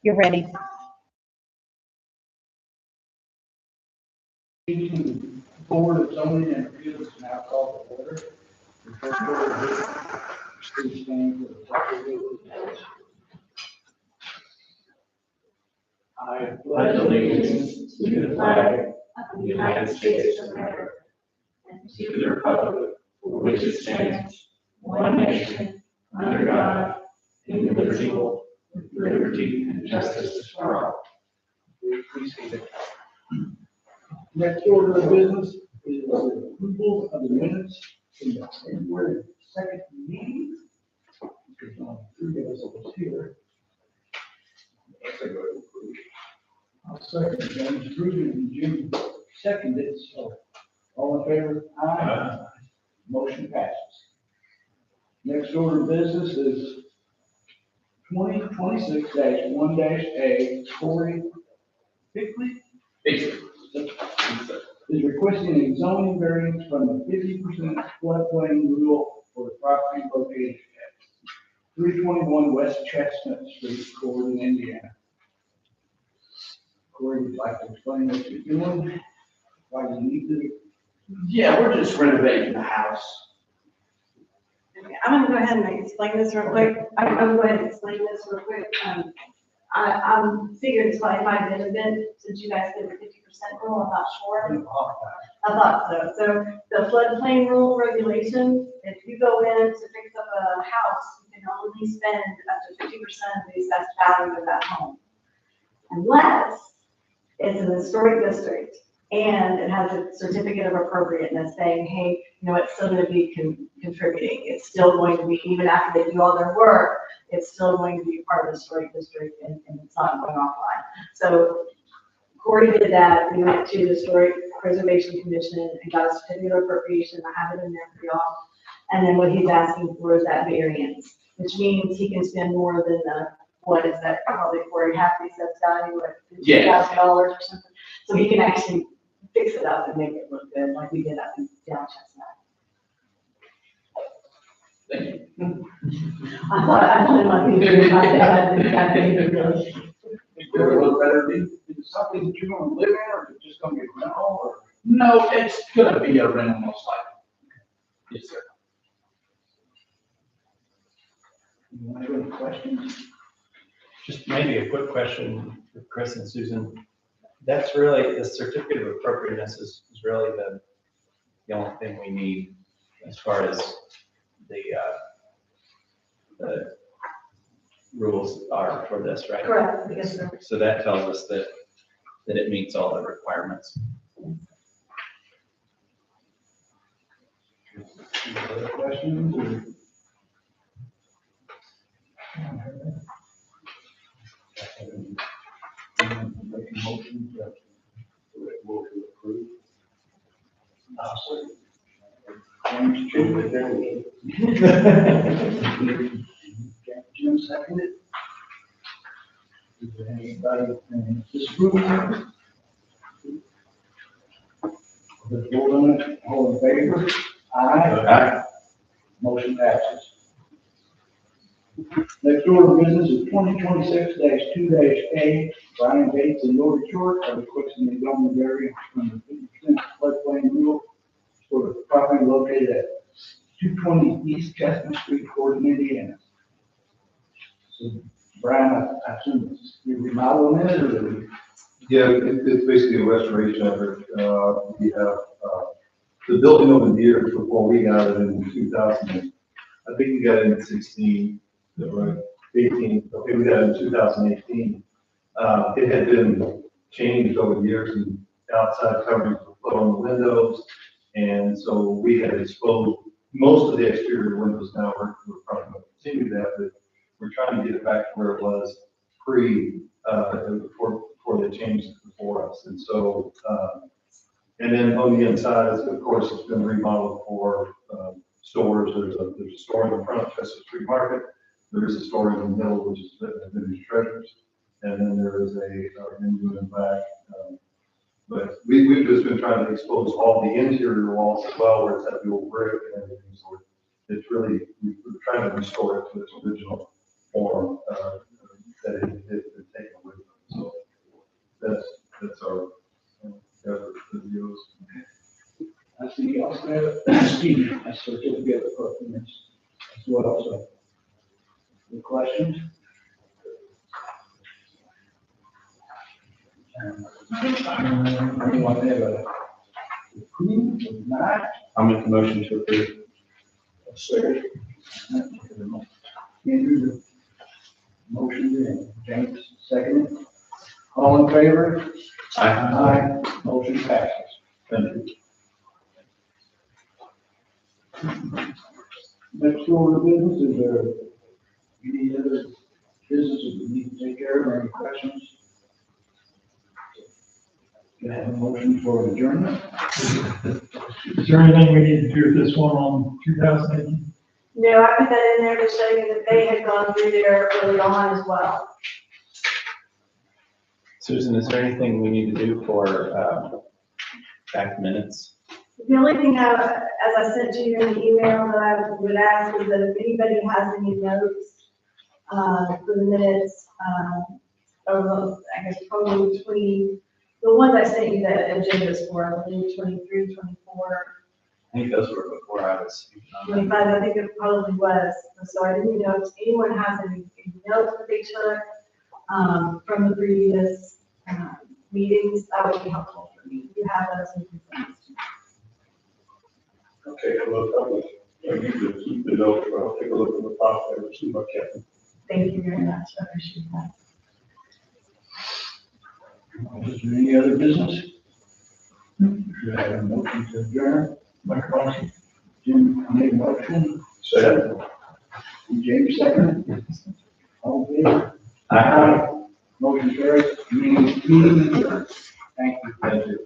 You're ready. Meeting Board of Zoning and Appeals is now called to order. The first order of business, please stand for the pledge of allegiance. I pledge allegiance to the flag of the United States of America and to the republic for which it stands, one nation, under God, indivisible, with liberty and justice for all. Please see it. Next order of business is the approval of the minutes in the February 2nd meeting. Because three of us was here. I'll second James Bruder and Jim seconded, so all in favor? Aye. Motion passes. Next order of business is 2026-1-A, Corey Bickley is requesting a zoning variance from the 50% floodplain rule for the property located at 321 West Chestnut Street, Corydon, Indiana. Corey, would you like to explain what you're doing? Why you need to? Yeah, we're just renovating the house. Okay, I'm gonna go ahead and explain this real quick. I'm gonna go ahead and explain this real quick. I figured it's probably might have been a bit, since you guys did the 50% rule, I'm not sure. I thought so. So the floodplain rule regulations, if you go in to fix up a house, you can only spend up to 50% of the assessed value of that home. Unless it's an historic district and it has a certificate of appropriateness saying, hey, you know, it's still going to be contributing. It's still going to be, even after they do all their work, it's still going to be part of the historic district and it's not going offline. So Corey did that. We went to the Historic Preservation Commission and got a certificate of appropriation. I have it in there for y'all. And then what he's asking for is that variance, which means he can spend more than the, what is that, probably Corey, half the assessed value, like $50,000 or something. So he can actually fix it up and make it look good, like we did up in down Chestnut. Thank you. I thought it might be my dad and kind of made it really. Corey, what better be? Is it something that you're going to live in, or is it just going to be a rental, or? No, it's gonna be a rental most likely. Yes, sir. You want to have any questions? Just maybe a quick question for Chris and Susan. That's really, the certificate of appropriateness is really the only thing we need as far as the rules are for this, right? Correct, yes, sir. So that tells us that it meets all the requirements. Any other questions, or? Make a motion to approve. James Chidley. Jim seconded. Is there anybody disapprove? Let's vote on it. All in favor? Aye. Motion passes. Next order of business is 2026-2-A. Brian Bates and Lori Short are requesting a zoning variance from the 50% floodplain rule for the property located at 220 East Chestnut Street, Corydon, Indiana. So, Brian, I assume you're remodeling it, or? Yeah, it's basically a restoration effort. We have the building over here before we got it in 2000. I think we got it in 16, right? 18. Okay, we got it in 2018. It had been changed over the years, and outside coverings were put on the windows, and so we had exposed most of the exterior windows. Now we're probably going to continue that, but we're trying to get it back to where it was before they changed it before us. And so, and then on the inside, of course, it's been remodeled for stores. There's a store in the front of Chestnut Street Market. There is a store in the middle, which is Vintage Treasures. And then there is a window in the back. But we've just been trying to expose all the interior walls as well, where it's that old brick and everything. So it's really, we're trying to restore it to its original form, that it has been taken with them. So that's our, effort for the deals. I see you also have, excuse me, a certificate of performance as well, so. Any questions? Anyone have a approve or not? I'll make a motion to approve. Second. Andrew, motion in, James, second. All in favor? Aye. Motion passes. Thank you. Next order of business, is there any other businesses we need to take care of, or any questions? Can I have a motion for adjournment? Is there anything we need to do with this one on 2018? No, I put that in there to show you that they had gone through there early on as well. Susan, is there anything we need to do for, back minutes? The only thing as I sent to you in the email that I would ask is that if anybody has any notes, for the minutes, or I guess probably between, the ones I sent you the agendas for, I believe 23, 24, I think those were before I was. 25, I think it probably was. So I didn't know if anyone has any notes that they took, from the previous, meetings, that would be helpful for me. If you have those, you can send those to me. Okay, I need to keep the note, I'll take a look at the file, and see what happened. Thank you very much. I appreciate that. Is there any other business? Should I have a motion to adjourn? Make a motion. Jim made a motion, Second. James second. All in favor? Aye. Motion carries. Meeting adjourned. Thank you. Thank you.